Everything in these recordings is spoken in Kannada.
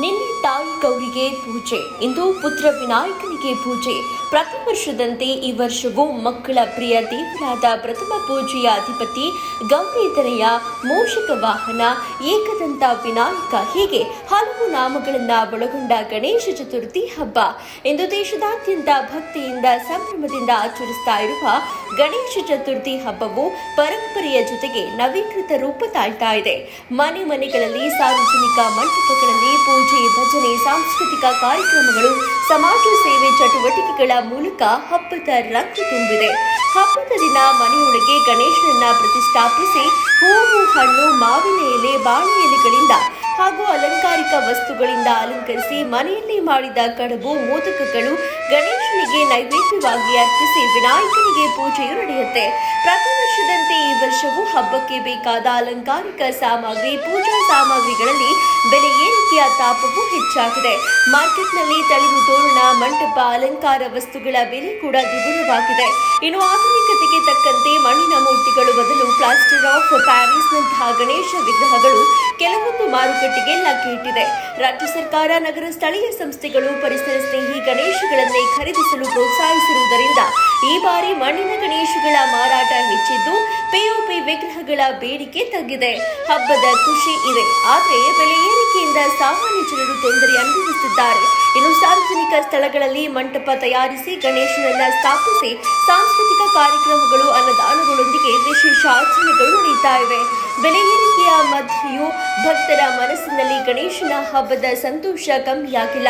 ನಿನ್ನೆ ತಾಯಿ ಗೌರಿಗೆ ಪೂಜೆ, ಇಂದು ಪುತ್ರ ವಿನಾಯಕನಿಗೆ ಪೂಜೆ. ಪ್ರತಿ ವರ್ಷದಂತೆ ಈ ವರ್ಷವೂ ಮಕ್ಕಳ ಪ್ರಿಯ ದೇವರಾದ ಪ್ರಥಮ ಪೂಜೆಯ ಅಧಿಪತಿ ಗೌರಿ ತನಯ, ಮೂಷಕ ವಾಹನ, ಏಕದಂತ ವಿನಾಯಕ ಹೀಗೆ ಹಲವು ನಾಮಗಳನ್ನು ಒಳಗೊಂಡ ಗಣೇಶ ಚತುರ್ಥಿ ಹಬ್ಬ ಇಂದು ದೇಶದಾದ್ಯಂತ ಭಕ್ತಿಯಿಂದ ಸಂಭ್ರಮದಿಂದ ಆಚರಿಸ್ತಾ ಇರುವ ಗಣೇಶ ಚತುರ್ಥಿ ಹಬ್ಬವು ಪರಂಪರೆಯ ಜೊತೆಗೆ ನವೀಕೃತ ರೂಪ ತಾಳ್ತಾ ಇದೆ. ಮನೆ ಮನೆಗಳಲ್ಲಿ, ಸಾರ್ವಜನಿಕ ಮಂಟಪಗಳಲ್ಲಿ ಪೂಜೆ, ಭಜನೆ, ಸಾಂಸ್ಕೃತಿಕ ಕಾರ್ಯಕ್ರಮಗಳು, ಸಮಾಜ ಸೇವೆ ಚಟುವಟಿಕೆಗಳ ಮೂಲಕ ಹಬ್ಬದ ರಂಗು ತುಂಬಿದೆ. ಹಬ್ಬದ ದಿನ ಮನೆಯೊಳಗೆ ಗಣೇಶನನ್ನ ಪ್ರತಿಷ್ಠಾಪಿಸಿ ಹೂವು, ಹಣ್ಣು, ಮಾವಿನ ಎಲೆ, ಬಾಳೆ ಎಲೆಗಳಿಂದ ಹಾಗೂ ಅಲಂಕಾರಿಕ ವಸ್ತುಗಳಿಂದ ಅಲಂಕರಿಸಿ ಮನೆಯಲ್ಲಿ ಮಾಡಿದ ಕಡುಬು, ಮೋದಕಗಳು ಗಣೇಶನಿಗೆ ನೈವೇದ್ಯವಾಗಿ ಅರ್ಪಿಸಿ ವಿನಾಯಕನಿಗೆ ಪೂಜೆಯು ನಡೆಯುತ್ತೆ. ಪ್ರತಿ ವರ್ಷದಂತೆ ಈ ವರ್ಷವೂ ಹಬ್ಬಕ್ಕೆ ಬೇಕಾದ ಅಲಂಕಾರಿಕ ಸಾಮಗ್ರಿ, ಪೂಜಾ ಸಾಮಗ್ರಿಗಳಲ್ಲಿ ಬೆಲೆ ಏರಿಕೆಯ ತಾಪವೂ ಹೆಚ್ಚಾಗಿದೆ. ಮಾರ್ಕೆಟ್ನಲ್ಲಿ ತಳಿರು ತೋರಣ, ಮಂಟಪ, ಅಲಂಕಾರ ವಸ್ತುಗಳ ಬೆಲೆ ಕೂಡ ದ್ವಿಗುಣವಾಗಿದೆ. ಇನ್ನು ಆಧುನಿಕತೆಗೆ ತಕ್ಕಂತೆ ಮಣ್ಣಿನ ಮೂರ್ತಿಗಳು ಬದಲು ಪ್ಲಾಸ್ಟರ್ ಆಫ್ ಪ್ಯಾರಿಸ್ನಂತಹ ಗಣೇಶ ವಿಗ್ರಹಗಳು ಕೆಲವೊಂದು ಮಾರುಕಟ್ಟೆಗೆ ಲಗ್ಗೆ ಇಟ್ಟಿದೆ. ರಾಜ್ಯ ಸರ್ಕಾರ, ನಗರ ಸ್ಥಳೀಯ ಸಂಸ್ಥೆಗಳು ಪರಿಸರ ಸ್ನೇಹಿ ಗಣೇಶಗಳನ್ನೇ ಖರೀದಿಸಲು ಪ್ರೋತ್ಸಾಹಿಸಿರುವುದರಿಂದ ಈ ಬಾರಿ ಮಣ್ಣಿನ ಗಣೇಶಗಳ ಮಾರಾಟ ಹೆಚ್ಚಿದ್ದು ಪಿಒಪಿ ವಿಗ್ರಹಗಳ ಬೇಡಿಕೆ ತಗ್ಗಿದೆ. ಹಬ್ಬದ ಖುಷಿ ಇದೆ, ಆದರೆ ಬೆಲೆ ಏರಿಕೆಯಿಂದ ಸಾಮಾನ್ಯ ಜನರು ತೊಂದರೆ ಅನುಭವಿಸುತ್ತಿದ್ದಾರೆ. ಇನ್ನು ಸಾರ್ವಜನಿಕ ಸ್ಥಳಗಳಲ್ಲಿ ಮಂಟಪ ತಯಾರಿಸಿ ಗಣೇಶನನ್ನ ಸ್ಥಾಪಿಸಿ ಸಾಂಸ್ಕೃತಿಕ ಕಾರ್ಯಕ್ರಮಗಳು, ಅನ್ನದಾನಗಳೊಂದಿಗೆ ವಿಶೇಷ ಆಚರಣೆಗಳು ನಡೆಯುತ್ತಾ ಇವೆ. ಬೆಲೆ ಏರಿಕೆಯ ಮಧ್ಯೆಯೂ ಭಕ್ತರ ಮನಸ್ಸಿನಲ್ಲಿ ಗಣೇಶನ ಹಬ್ಬದ ಸಂತೋಷ ಕಮ್ಮಿಯಾಗಿಲ್ಲ.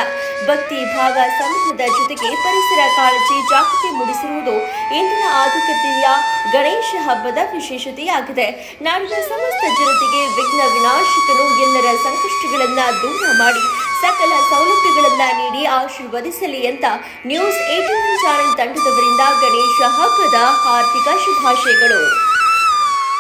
ಭಕ್ತಿ ಭಾವ, ಸಂಭ್ರಮದ ಜೊತೆಗೆ ಪರಿಸರ ಕಾಳಜಿ, ಜಾಗೃತಿ ಮೂಡಿಸಿರುವುದು ಇಂದಿನ ಆಧುನಿಕತೆಯ ಗಣೇಶ ಹಬ್ಬದ ವಿಶೇಷತೆಯಾಗಿದೆ. ನಾಡಿನ ಸಮಸ್ತ ಜನತೆಗೆ ವಿಘ್ನ ವಿನಾಶಕನು ಎಲ್ಲರ ಸಂಕಷ್ಟಗಳನ್ನ ದೂರ ಮಾಡಿ ಸಕಲ ಸೌಲಭ್ಯಗಳನ್ನ ನೀಡಿ ಆಶೀರ್ವದಿಸಲಿ ಅಂತ ನ್ಯೂಸ್ 18 ಚಾನೆಲ್ ತಂಡದವರಿಂದ ಗಣೇಶ ಹಬ್ಬದ ಹಾರ್ದಿಕ ಶುಭಾಶಯಗಳು.